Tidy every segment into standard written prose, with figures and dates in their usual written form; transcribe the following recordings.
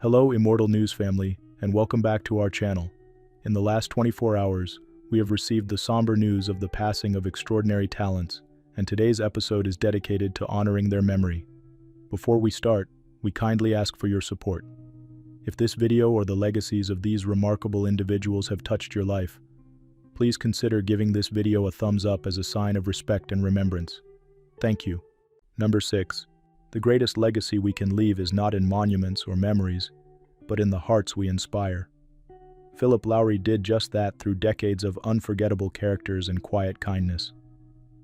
Hello, Immortal News family, and welcome back to our channel. In the last 24 hours, we have received the somber news of the passing of extraordinary talents, and today's episode is dedicated to honoring their memory. Before we start, we kindly ask for your support. If this video or the legacies of these remarkable individuals have touched your life, please consider giving this video a thumbs up as a sign of respect and remembrance. Thank you. Number 6. The greatest legacy we can leave is not in monuments or memories, but in the hearts we inspire. Philip Lowrie did just that through decades of unforgettable characters and quiet kindness.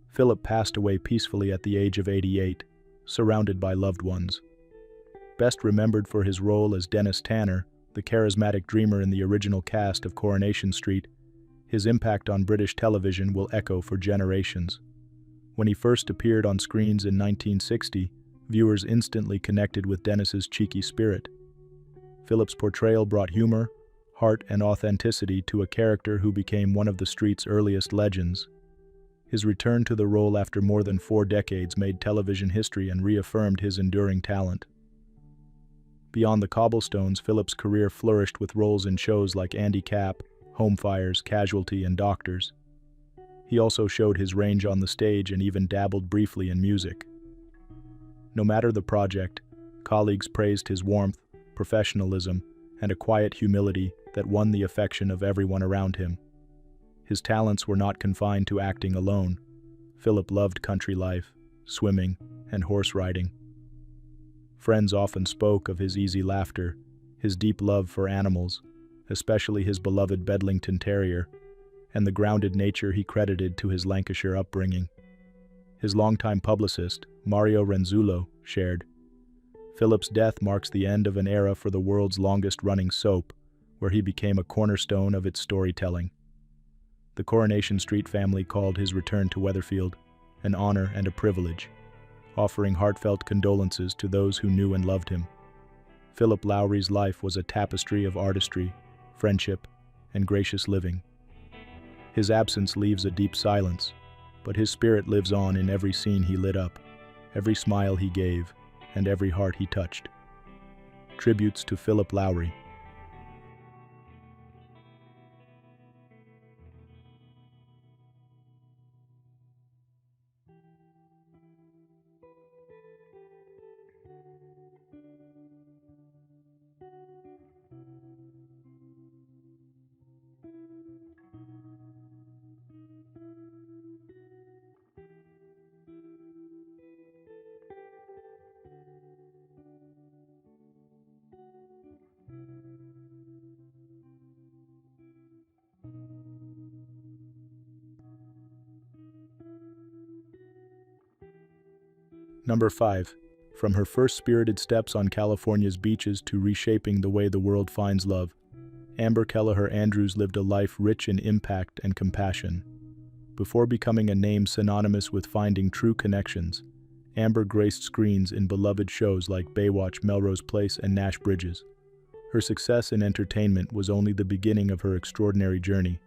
Philip passed away peacefully at the age of 88, surrounded by loved ones. Best remembered for his role as Dennis Tanner, the charismatic dreamer in the original cast of Coronation Street, his impact on British television will echo for generations. When he first appeared on screens in 1960, viewers instantly connected with Dennis's cheeky spirit. Philip's portrayal brought humor, heart, and authenticity to a character who became one of the street's earliest legends. His return to the role after more than 4 decades made television history and reaffirmed his enduring talent. Beyond the cobblestones, Philip's career flourished with roles in shows like Andy Capp, Home Fires, Casualty, and Doctors. He also showed his range on the stage and even dabbled briefly in music. No matter the project, colleagues praised his warmth, professionalism, and a quiet humility that won the affection of everyone around him. His talents were not confined to acting alone. Philip loved country life, swimming, and horse riding. Friends often spoke of his easy laughter, his deep love for animals, especially his beloved Bedlington Terrier, and the grounded nature he credited to his Lancashire upbringing. His longtime publicist, Mario Renzullo, shared, "Philip's death marks the end of an era for the world's longest-running soap, where he became a cornerstone of its storytelling." The Coronation Street family called his return to Weatherfield an honor and a privilege, offering heartfelt condolences to those who knew and loved him. Philip Lowrie's life was a tapestry of artistry, friendship, and gracious living. His absence leaves a deep silence, but his spirit lives on in every scene he lit up, every smile he gave, and every heart he touched. Tributes to Philip Lowrie. Number 5. From her first spirited steps on California's beaches to reshaping the way the world finds love, Amber Kelleher-Andrews lived a life rich in impact and compassion. Before becoming a name synonymous with finding true connections, Amber graced screens in beloved shows like Baywatch, Melrose Place, and Nash Bridges. Her success in entertainment was only the beginning of her extraordinary journey.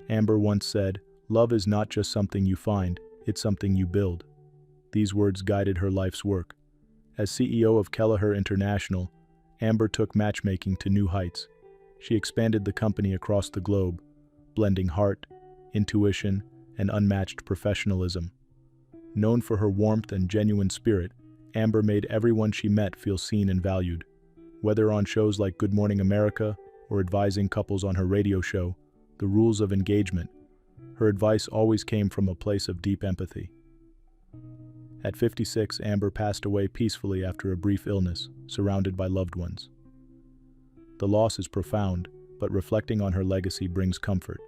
Amber once said, "Love is not just something you find, it's something you build." These words guided her life's work. As CEO of Kelleher International, Amber took matchmaking to new heights. She expanded the company across the globe, blending heart, intuition, and unmatched professionalism. Known for her warmth and genuine spirit, Amber made everyone she met feel seen and valued. Whether on shows like Good Morning America or advising couples on her radio show, The Rules of Engagement, her advice always came from a place of deep empathy. At 56, Amber passed away peacefully after a brief illness, surrounded by loved ones. The loss is profound, but reflecting on her legacy brings comfort.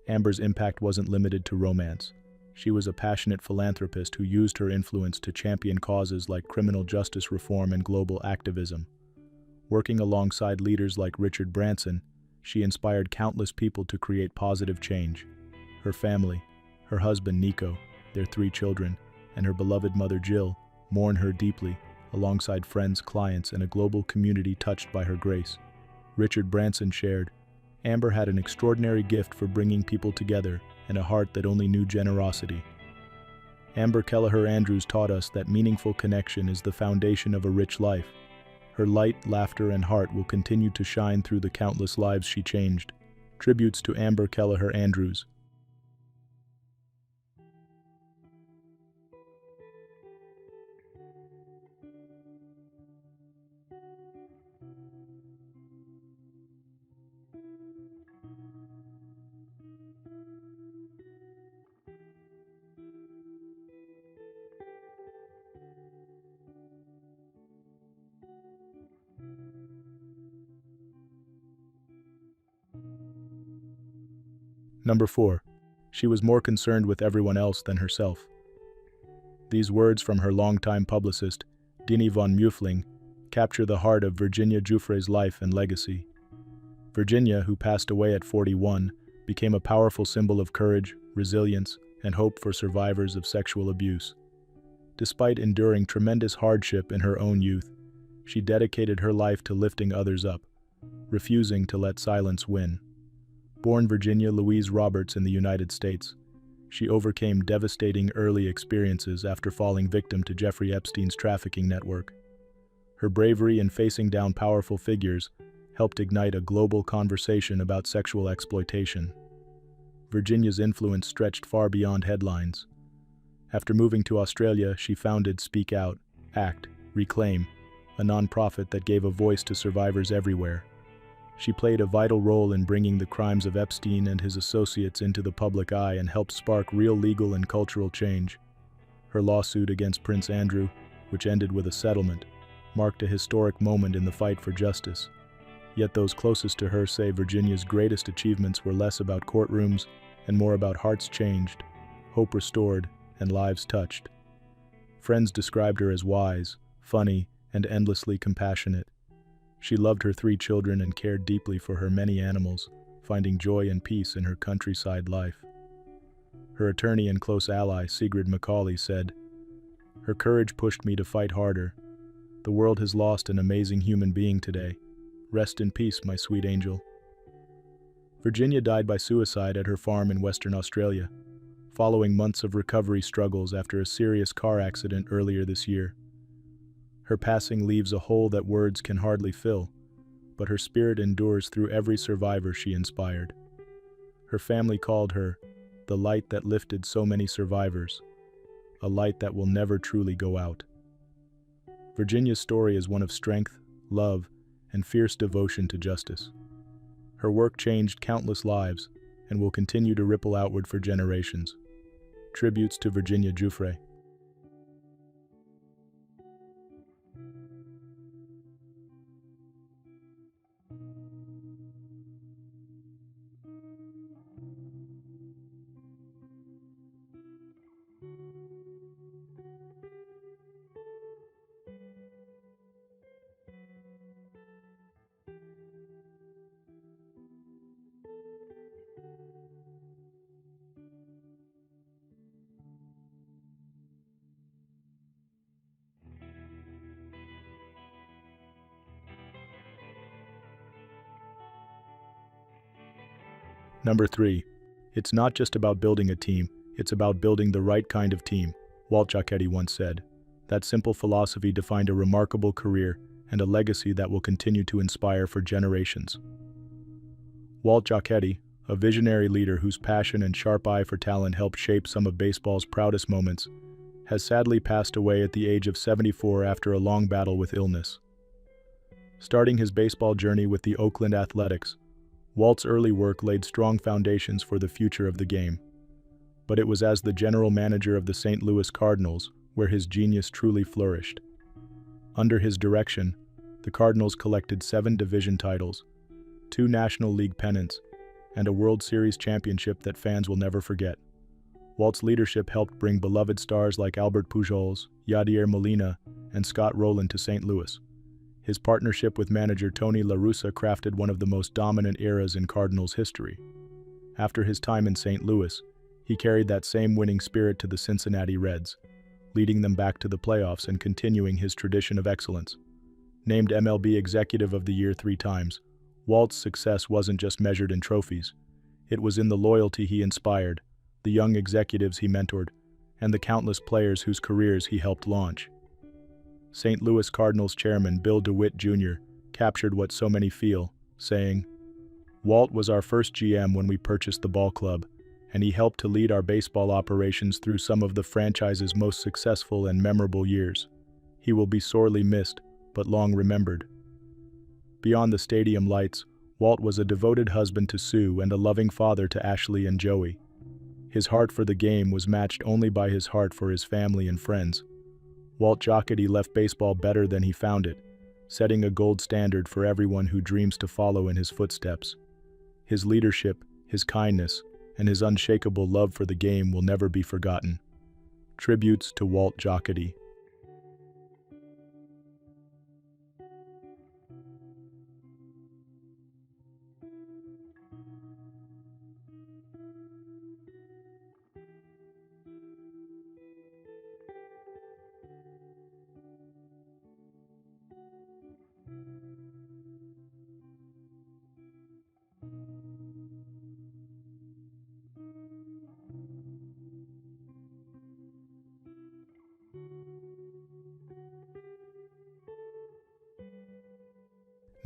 Amber's impact wasn't limited to romance. She was a passionate philanthropist who used her influence to champion causes like criminal justice reform and global activism. Working alongside leaders like Richard Branson, she inspired countless people to create positive change. Her family, her husband Nico, their 3 children, and her beloved mother Jill mourn her deeply, alongside friends, clients, and a global community touched by her grace. Richard Branson shared, "Amber had an extraordinary gift for bringing people together and a heart that only knew generosity." Amber Kelleher-Andrews taught us that meaningful connection is the foundation of a rich life. Her light, laughter, and heart will continue to shine through the countless lives she changed. Tributes to Amber Kelleher-Andrews. Number 4. She was more concerned with everyone else than herself. These words from her longtime publicist, Dini von Mueffling, capture the heart of Virginia Giuffre's life and legacy. Virginia, who passed away at 41, became a powerful symbol of courage, resilience, and hope for survivors of sexual abuse. Despite enduring tremendous hardship in her own youth, she dedicated her life to lifting others up, refusing to let silence win. Born Virginia Louise Roberts in the United States, she overcame devastating early experiences after falling victim to Jeffrey Epstein's trafficking network. Her bravery in facing down powerful figures helped ignite a global conversation about sexual exploitation. Virginia's influence stretched far beyond headlines. After moving to Australia, she founded Speak Out, Act, Reclaim, a nonprofit that gave a voice to survivors everywhere. She played a vital role in bringing the crimes of Epstein and his associates into the public eye and helped spark real legal and cultural change. Her lawsuit against Prince Andrew, which ended with a settlement, marked a historic moment in the fight for justice. Yet those closest to her say Virginia's greatest achievements were less about courtrooms and more about hearts changed, hope restored, and lives touched. Friends described her as wise, funny, and endlessly compassionate. She loved her 3 children and cared deeply for her many animals, finding joy and peace in her countryside life. Her attorney and close ally, Sigrid Macaulay, said, "Her courage pushed me to fight harder. The world has lost an amazing human being today. Rest in peace, my sweet angel." Virginia died by suicide at her farm in Western Australia, following months of recovery struggles after a serious car accident earlier this year. Her passing leaves a hole that words can hardly fill, but her spirit endures through every survivor she inspired. Her family called her the light that lifted so many survivors, a light that will never truly go out. Virginia's story is one of strength, love, and fierce devotion to justice. Her work changed countless lives and will continue to ripple outward for generations. Tributes to Virginia Giuffre. Number 3. It's not just about building a team, it's about building the right kind of team, Walt Jocketty once said. That simple philosophy defined a remarkable career and a legacy that will continue to inspire for generations. Walt Jocketty, a visionary leader whose passion and sharp eye for talent helped shape some of baseball's proudest moments, has sadly passed away at the age of 74 after a long battle with illness. Starting his baseball journey with the Oakland Athletics, Walt's early work laid strong foundations for the future of the game. But it was as the general manager of the St. Louis Cardinals where his genius truly flourished. Under his direction, the Cardinals collected 7 division titles, 2 National League pennants, and a World Series championship that fans will never forget. Walt's leadership helped bring beloved stars like Albert Pujols, Yadier Molina, and Scott Rowland to St. Louis. His partnership with manager Tony La Russa crafted one of the most dominant eras in Cardinals history. After his time in St. Louis, he carried that same winning spirit to the Cincinnati Reds, leading them back to the playoffs and continuing his tradition of excellence. Named MLB Executive of the Year 3 times, Walt's success wasn't just measured in trophies. It was in the loyalty he inspired, the young executives he mentored, and the countless players whose careers he helped launch. St. Louis Cardinals chairman Bill DeWitt Jr. captured what so many feel, saying, "Walt was our first GM when we purchased the ball club, and he helped to lead our baseball operations through some of the franchise's most successful and memorable years. He will be sorely missed, but long remembered." Beyond the stadium lights, Walt was a devoted husband to Sue and a loving father to Ashley and Joey. His heart for the game was matched only by his heart for his family and friends. Walt Jocketty left baseball better than he found it, setting a gold standard for everyone who dreams to follow in his footsteps. His leadership, his kindness, and his unshakable love for the game will never be forgotten. Tributes to Walt Jocketty.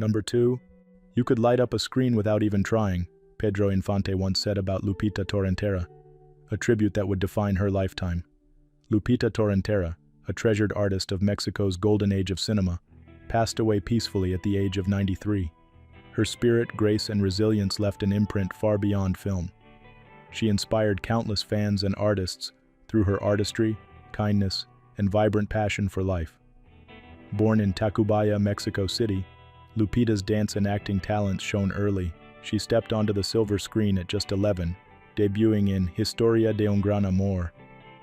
Number 2. You could light up a screen without even trying, Pedro Infante once said about Lupita Torrentera, a tribute that would define her lifetime. Lupita Torrentera, a treasured artist of Mexico's golden age of cinema, passed away peacefully at the age of 93. Her spirit, grace, and resilience left an imprint far beyond film. She inspired countless fans and artists through her artistry, kindness, and vibrant passion for life. Born in Tacubaya, Mexico City, Lupita's dance and acting talents shone early. She stepped onto the silver screen at just 11, debuting in Historia de un Gran Amor.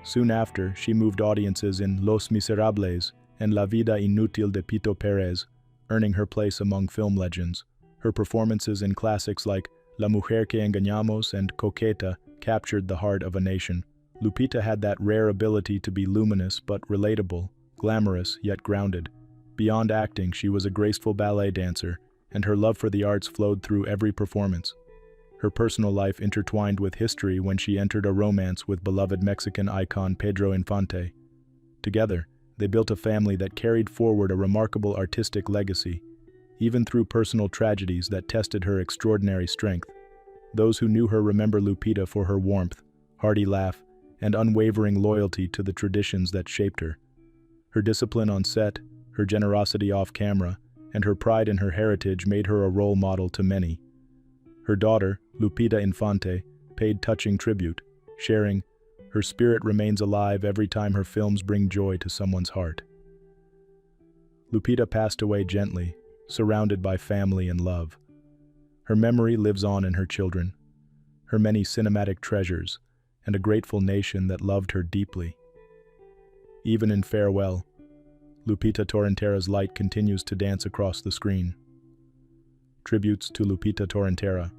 Soon after, she moved audiences in Los Miserables and La Vida Inútil de Pito Pérez, earning her place among film legends. Her performances in classics like La Mujer que Engañamos and Coqueta captured the heart of a nation. Lupita had that rare ability to be luminous but relatable, glamorous yet grounded. Beyond acting, she was a graceful ballet dancer, and her love for the arts flowed through every performance. Her personal life intertwined with history when she entered a romance with beloved Mexican icon Pedro Infante. Together, they built a family that carried forward a remarkable artistic legacy, even through personal tragedies that tested her extraordinary strength. Those who knew her remember Lupita for her warmth, hearty laugh, and unwavering loyalty to the traditions that shaped her. Her discipline on set, her generosity off-camera, and her pride in her heritage made her a role model to many. Her daughter, Lupita Infante, paid touching tribute, sharing, "Her spirit remains alive every time her films bring joy to someone's heart." Lupita passed away gently, surrounded by family and love. Her memory lives on in her children, her many cinematic treasures, and a grateful nation that loved her deeply. Even in farewell, Lupita Torrentera's light continues to dance across the screen. Tributes to Lupita Torrentera.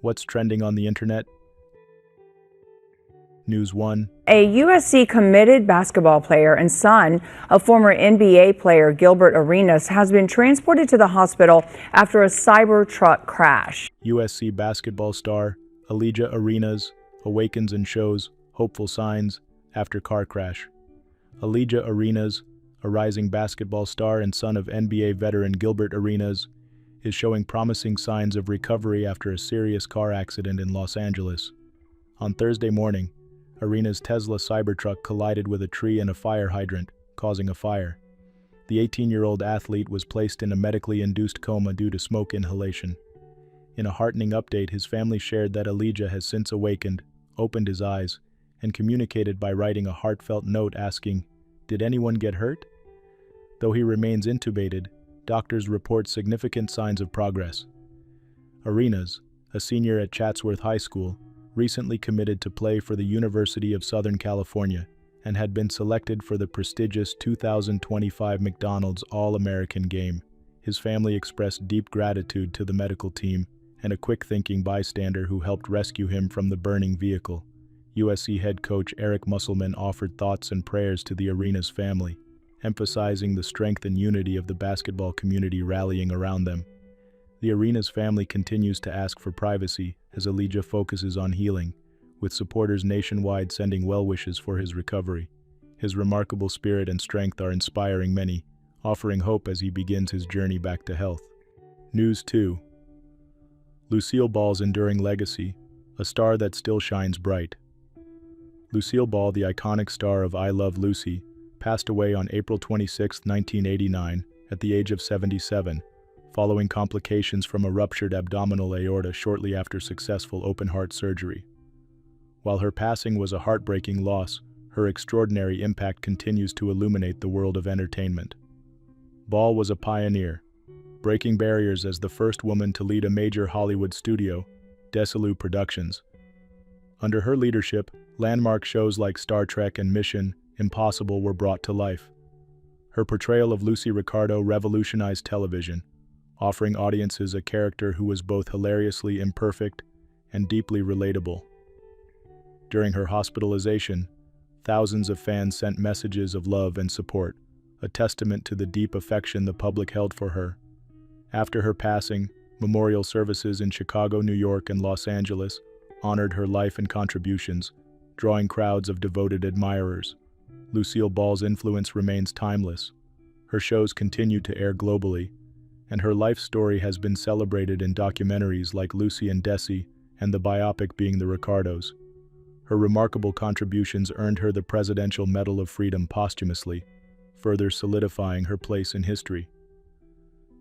What's trending on the internet? News 1. A USC committed basketball player and son of former NBA player Gilbert Arenas has been transported to the hospital after a Cybertruck crash. USC basketball star Elijah Arenas awakens and shows hopeful signs after car crash. Elijah Arenas, a rising basketball star and son of NBA veteran Gilbert Arenas, is showing promising signs of recovery after a serious car accident in Los Angeles. On Thursday morning, Arenas' Tesla Cybertruck collided with a tree and a fire hydrant, causing a fire. The 18-year-old athlete was placed in a medically induced coma due to smoke inhalation. In a heartening update, his family shared that Elijah has since awakened, opened his eyes, and communicated by writing a heartfelt note asking, "Did anyone get hurt?" Though he remains intubated, doctors report significant signs of progress. Arenas, a senior at Chatsworth High School, recently committed to play for the University of Southern California, and had been selected for the prestigious 2025 McDonald's All-American Game. His family expressed deep gratitude to the medical team and a quick-thinking bystander who helped rescue him from the burning vehicle. USC head coach Eric Musselman offered thoughts and prayers to the arena's family, emphasizing the strength and unity of the basketball community rallying around them. The arena's family continues to ask for privacy as Elijah focuses on healing, with supporters nationwide sending well wishes for his recovery. His remarkable spirit and strength are inspiring many, offering hope as he begins his journey back to health. News 2. Lucille Ball's enduring legacy, a star that still shines bright. Lucille Ball, the iconic star of I Love Lucy, passed away on April 26, 1989, at the age of 77, following complications from a ruptured abdominal aorta shortly after successful open-heart surgery. While her passing was a heartbreaking loss, her extraordinary impact continues to illuminate the world of entertainment. Ball was a pioneer, breaking barriers as the first woman to lead a major Hollywood studio, Desilu Productions. Under her leadership, landmark shows like Star Trek and Mission Impossible were brought to life. Her portrayal of Lucy Ricardo revolutionized television, offering audiences a character who was both hilariously imperfect and deeply relatable. During her hospitalization, thousands of fans sent messages of love and support, a testament to the deep affection the public held for her. After her passing, memorial services in Chicago, New York, and Los Angeles honored her life and contributions, drawing crowds of devoted admirers. Lucille Ball's influence remains timeless. Her shows continue to air globally, and her life story has been celebrated in documentaries like Lucy and Desi and the biopic Being the Ricardos. Her remarkable contributions earned her the Presidential Medal of Freedom posthumously, further solidifying her place in history.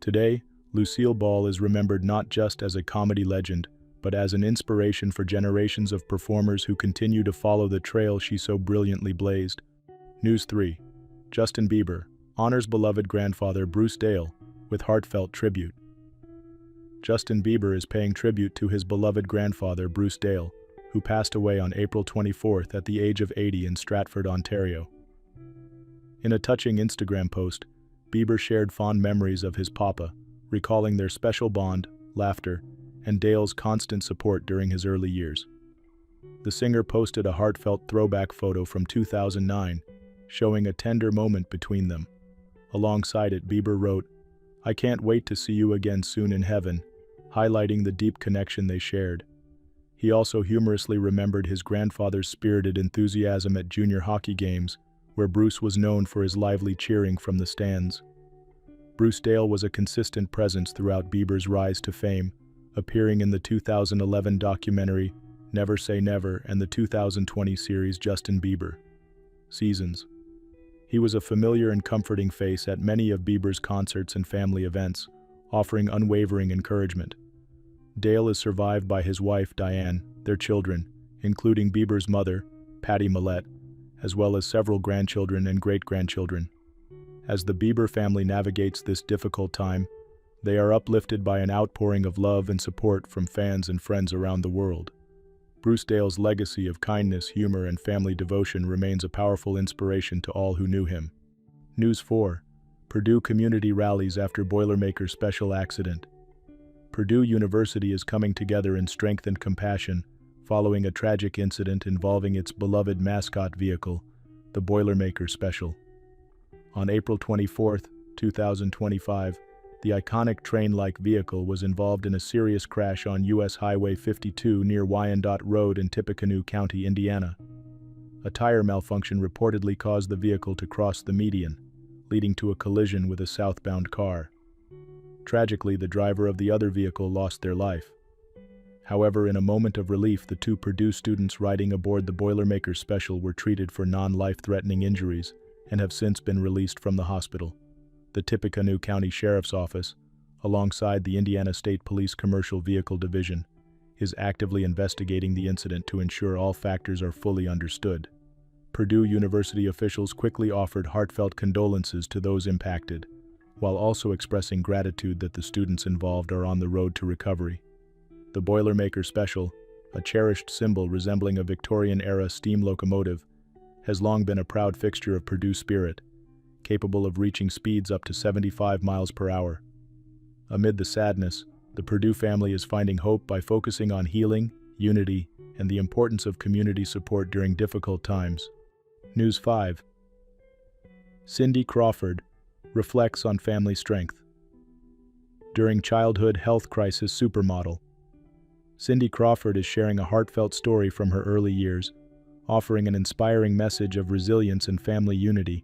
Today, Lucille Ball is remembered not just as a comedy legend, but as an inspiration for generations of performers who continue to follow the trail she so brilliantly blazed. News 3. Justin Bieber honors beloved grandfather Bruce Dale with heartfelt tribute. Justin Bieber is paying tribute to his beloved grandfather Bruce Dale, who passed away on April 24th at the age of 80 in Stratford, Ontario. In a touching Instagram post, Bieber shared fond memories of his papa, recalling their special bond, laughter, and Dale's constant support during his early years. The singer posted a heartfelt throwback photo from 2009, showing a tender moment between them. Alongside it, Bieber wrote, "I can't wait to see you again soon in heaven," highlighting the deep connection they shared. He also humorously remembered his grandfather's spirited enthusiasm at junior hockey games, where Bruce was known for his lively cheering from the stands. Bruce Dale was a consistent presence throughout Bieber's rise to fame, appearing in the 2011 documentary Never Say Never and the 2020 series Justin Bieber Seasons. He was a familiar and comforting face at many of Bieber's concerts and family events, offering unwavering encouragement. Dale is survived by his wife, Diane, their children, including Bieber's mother, Patty Millett, as well as several grandchildren and great-grandchildren. As the Bieber family navigates this difficult time, they are uplifted by an outpouring of love and support from fans and friends around the world. Bruce Dale's legacy of kindness, humor, and family devotion remains a powerful inspiration to all who knew him. News 4. Purdue community rallies after Boilermaker special accident. Purdue University is coming together in strength and compassion following a tragic incident involving its beloved mascot vehicle, the Boilermaker Special. On April 24, 2025, the iconic train-like vehicle was involved in a serious crash on U.S. Highway 52 near Wyandotte Road in Tippecanoe County, Indiana. A tire malfunction reportedly caused the vehicle to cross the median, leading to a collision with a southbound car. Tragically, the driver of the other vehicle lost their life. However, in a moment of relief, the two Purdue students riding aboard the Boilermaker Special were treated for non-life-threatening injuries and have since been released from the hospital. The Tippecanoe County Sheriff's Office, alongside the Indiana State Police Commercial Vehicle Division, is actively investigating the incident to ensure all factors are fully understood. Purdue University officials quickly offered heartfelt condolences to those impacted, while also expressing gratitude that the students involved are on the road to recovery. The Boilermaker Special, a cherished symbol resembling a Victorian-era steam locomotive, has long been a proud fixture of Purdue Spirit, capable of reaching speeds up to 75 miles per hour. Amid the sadness, the Purdue family is finding hope by focusing on healing, unity, and the importance of community support during difficult times. News 5. Cindy Crawford reflects on family strength. During childhood health crisis supermodel, Cindy Crawford is sharing a heartfelt story from her early years, offering an inspiring message of resilience and family unity.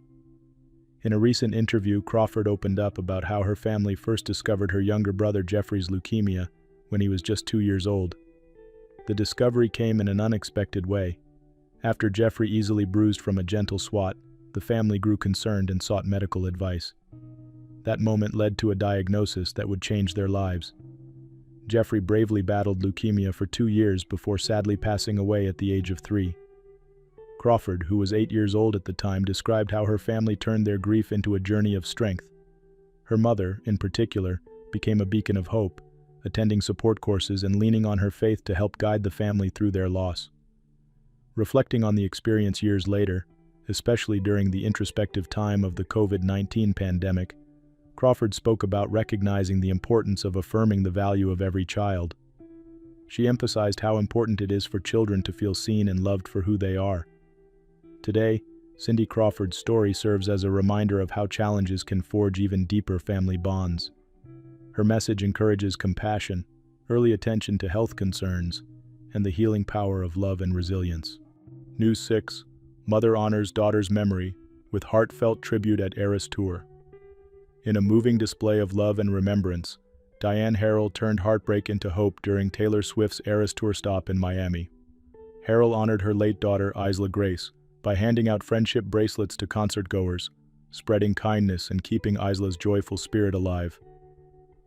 In a recent interview, Crawford opened up about how her family first discovered her younger brother Jeffrey's leukemia when he was just 2 years old. The discovery came in an unexpected way. After Jeffrey easily bruised from a gentle swat, the family grew concerned and sought medical advice. That moment led to a diagnosis that would change their lives. Jeffrey bravely battled leukemia for 2 years before sadly passing away at the age of 3. Crawford, who was 8 years old at the time, described how her family turned their grief into a journey of strength. Her mother, in particular, became a beacon of hope, attending support courses and leaning on her faith to help guide the family through their loss. Reflecting on the experience years later, especially during the introspective time of the COVID-19 pandemic, Crawford spoke about recognizing the importance of affirming the value of every child. She emphasized how important it is for children to feel seen and loved for who they are. Today, Cindy Crawford's story serves as a reminder of how challenges can forge even deeper family bonds. Her message encourages compassion, early attention to health concerns, and the healing power of love and resilience. News 6. Mother honors daughter's memory with heartfelt tribute at Eras Tour. In a moving display of love and remembrance, Diane Harrell turned heartbreak into hope during Taylor Swift's Eras Tour stop in Miami. Harrell honored her late daughter, Isla Grace, by handing out friendship bracelets to concertgoers, spreading kindness and keeping Isla's joyful spirit alive.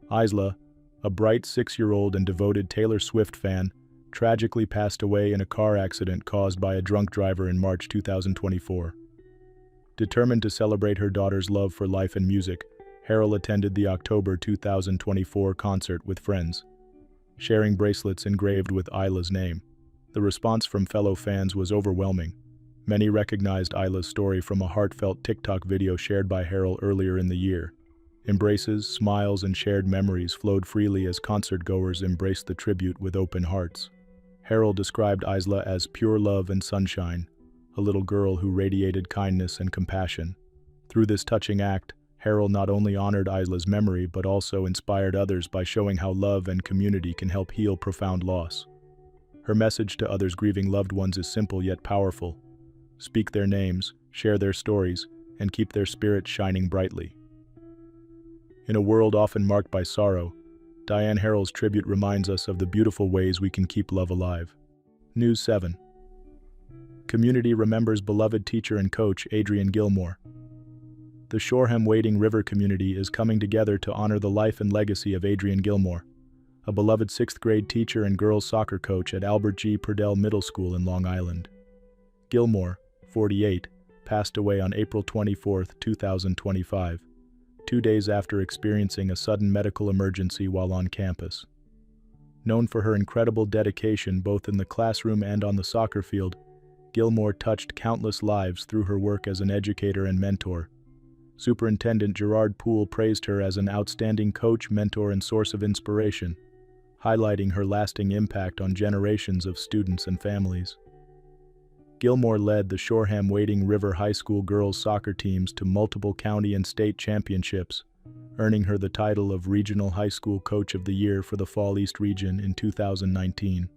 Isla, a bright 6-year-old and devoted Taylor Swift fan, tragically passed away in a car accident caused by a drunk driver in March 2024. Determined to celebrate her daughter's love for life and music, Harrell attended the October 2024 concert with friends, sharing bracelets engraved with Isla's name. The response from fellow fans was overwhelming. Many recognized Isla's story from a heartfelt TikTok video shared by Harrell earlier in the year. Embraces, smiles, and shared memories flowed freely as concertgoers embraced the tribute with open hearts. Harrell described Isla as pure love and sunshine, a little girl who radiated kindness and compassion. Through this touching act, Harrell not only honored Isla's memory but also inspired others by showing how love and community can help heal profound loss. Her message to others grieving loved ones is simple yet powerful. Speak their names, share their stories, and keep their spirits shining brightly. In a world often marked by sorrow, Diane Harrell's tribute reminds us of the beautiful ways we can keep love alive. News 7. Community remembers beloved teacher and coach Adrian Gilmore. The Shoreham Wading River community is coming together to honor the life and legacy of Adrian Gilmore, a beloved 6th grade teacher and girls soccer coach at Albert G. Purdell Middle School in Long Island. Gilmore, 48, passed away on April 24, 2025, 2 days after experiencing a sudden medical emergency while on campus. Known for her incredible dedication both in the classroom and on the soccer field, Gilmore touched countless lives through her work as an educator and mentor. Superintendent Gerard Poole praised her as an outstanding coach, mentor, and source of inspiration, highlighting her lasting impact on generations of students and families. Gilmore led the Shoreham Wading River High School girls soccer teams to multiple county and state championships, earning her the title of Regional High School Coach of the Year for the Fall East Region in 2019.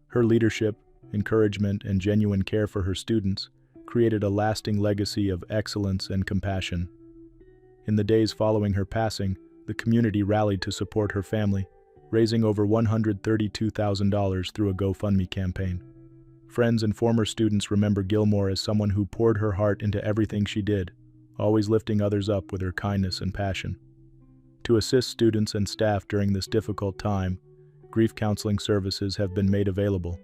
Her leadership, encouragement, and genuine care for her students created a lasting legacy of excellence and compassion. In the days following her passing, the community rallied to support her family, raising over $132,000 through a GoFundMe campaign. Friends and former students remember Gilmore as someone who poured her heart into everything she did, always lifting others up with her kindness and passion. To assist students and staff during this difficult time, grief counseling services have been made available.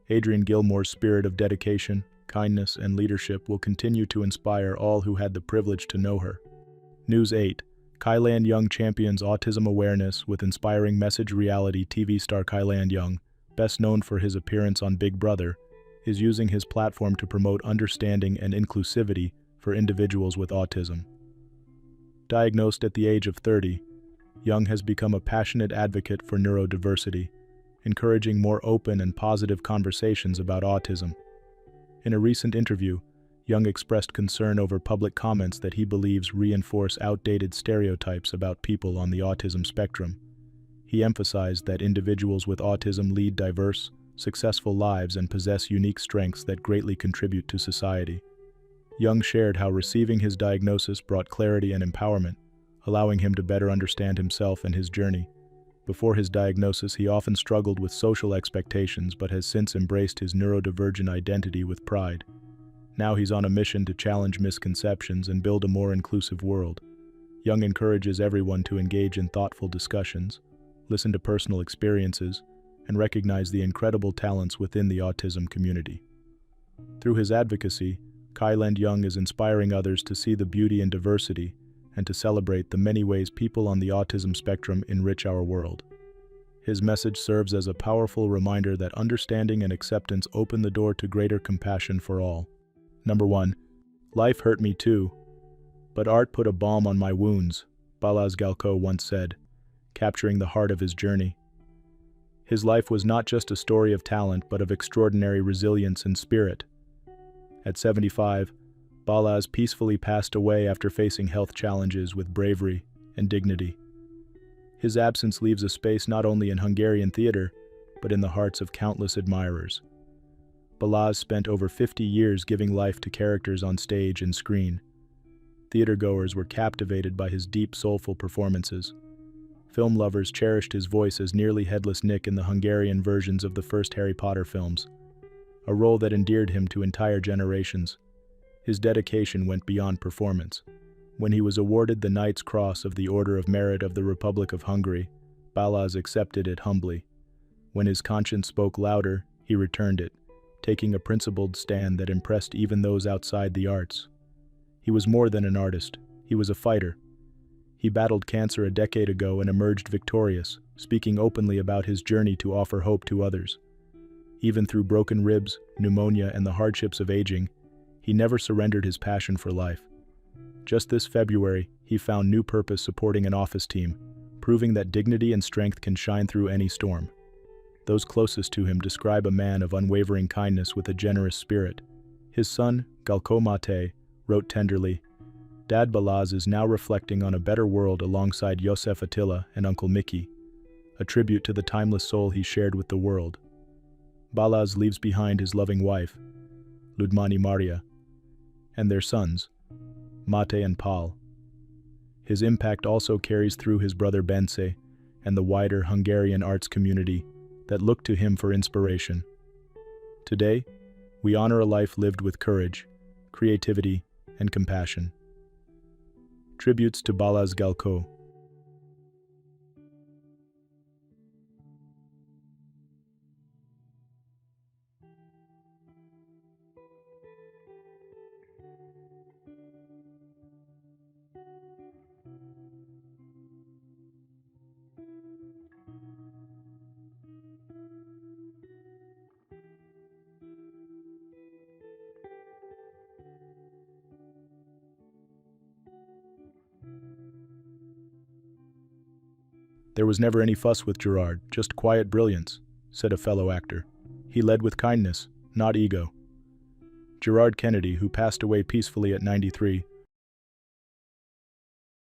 Adrian Gilmore's spirit of dedication, kindness, and leadership will continue to inspire all who had the privilege to know her. News 8. Kylan Young champions autism awareness with inspiring message. Reality TV star Kylan Young, best known for his appearance on Big Brother, is using his platform to promote understanding and inclusivity for individuals with autism. Diagnosed at the age of 30, Young has become a passionate advocate for neurodiversity, encouraging more open and positive conversations about autism. In a recent interview, Young expressed concern over public comments that he believes reinforce outdated stereotypes about people on the autism spectrum. He emphasized that individuals with autism lead diverse, successful lives and possess unique strengths that greatly contribute to society. Young shared how receiving his diagnosis brought clarity and empowerment, allowing him to better understand himself and his journey. Before his diagnosis, he often struggled with social expectations but has since embraced his neurodivergent identity with pride. Now he's on a mission to challenge misconceptions and build a more inclusive world. Young encourages everyone to engage in thoughtful discussions, listen to personal experiences, and recognize the incredible talents within the autism community. Through his advocacy, Kyland Young is inspiring others to see the beauty and diversity and to celebrate the many ways people on the autism spectrum enrich our world. His message serves as a powerful reminder that understanding and acceptance open the door to greater compassion for all. Number 1. Life hurt me too, but art put a balm on my wounds, Balazs Galko once said, capturing the heart of his journey. His life was not just a story of talent but of extraordinary resilience and spirit. At 75, Balazs peacefully passed away after facing health challenges with bravery and dignity. His absence leaves a space not only in Hungarian theater, but in the hearts of countless admirers. Balazs spent over 50 years giving life to characters on stage and screen. Theatergoers were captivated by his deep, soulful performances. Film lovers cherished his voice as nearly headless Nick in the Hungarian versions of the first Harry Potter films, a role that endeared him to entire generations. His dedication went beyond performance. When he was awarded the Knight's Cross of the Order of Merit of the Republic of Hungary, Balazs accepted it humbly. When his conscience spoke louder, he returned it, taking a principled stand that impressed even those outside the arts. He was more than an artist, he was a fighter. He battled cancer a decade ago and emerged victorious, speaking openly about his journey to offer hope to others. Even through broken ribs, pneumonia, and the hardships of aging, he never surrendered his passion for life. Just this February, he found new purpose supporting an office team, proving that dignity and strength can shine through any storm. Those closest to him describe a man of unwavering kindness with a generous spirit. His son, Galko Mate, wrote tenderly, "Dad Balazs is now reflecting on a better world alongside Yosef Attila and Uncle Mickey, a tribute to the timeless soul he shared with the world." Balazs leaves behind his loving wife, Ludmila Maria, and their sons, Mate and Paul. His impact also carries through his brother Bence and the wider Hungarian arts community that look to him for inspiration. Today, we honor a life lived with courage, creativity, and compassion. Tributes to Balazs Galko. "There was never any fuss with Gerard, just quiet brilliance," said a fellow actor. "He led with kindness, not ego." Gerard Kennedy, who passed away peacefully at 93,